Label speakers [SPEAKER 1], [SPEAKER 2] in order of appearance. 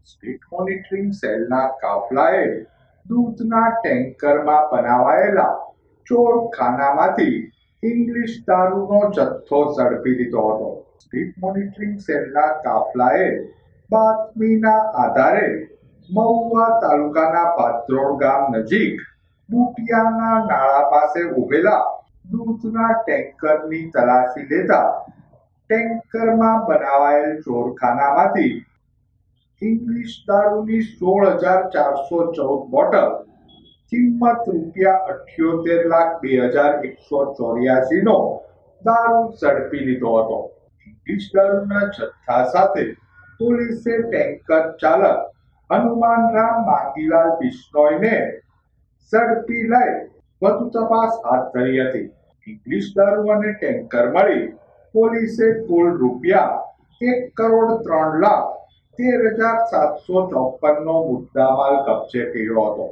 [SPEAKER 1] State monitoring સેલના કાફલાએ દૂધના ટેન્કરમાં બનાવાયેલા ચોરખાનામાંથી English દારૂનો જથ્થો ઝડપી લીધો હતો. સ્ટેટ મોનિટરિંગ સેલના કાફલાએ બાતમીના આધારે મહુવા તાલુકાના પાત્રોડ ગામ નજીક બુટિયાના નાળા પાસે ઉભેલા દૂધના ટેન્કરની તલાશી લેતા ટેન્કરમાં બનાવાયેલ ચોરખાનામાંથી ઇંગ્લિશ દારૂની 16,414 બોટલ કિંમત ₹78,02,184 નો દારૂ ઝડપી લીધો હતો. ઇંગ્લિશ દારૂના જથ્થા સાથે પોલીસે ટેન્કર ચાલક હનુમાનરામ માંગીલાલ બિશ્નોઈને ઝડપી લઈ વધુ તપાસ હાથ ધરી હતી. ઇંગ્લિશ દારૂ અને ટેન્કર મળી પોલીસે કુલ ₹1,03,13,754 નો મુદ્દામાલ કબજે કર્યો હતો.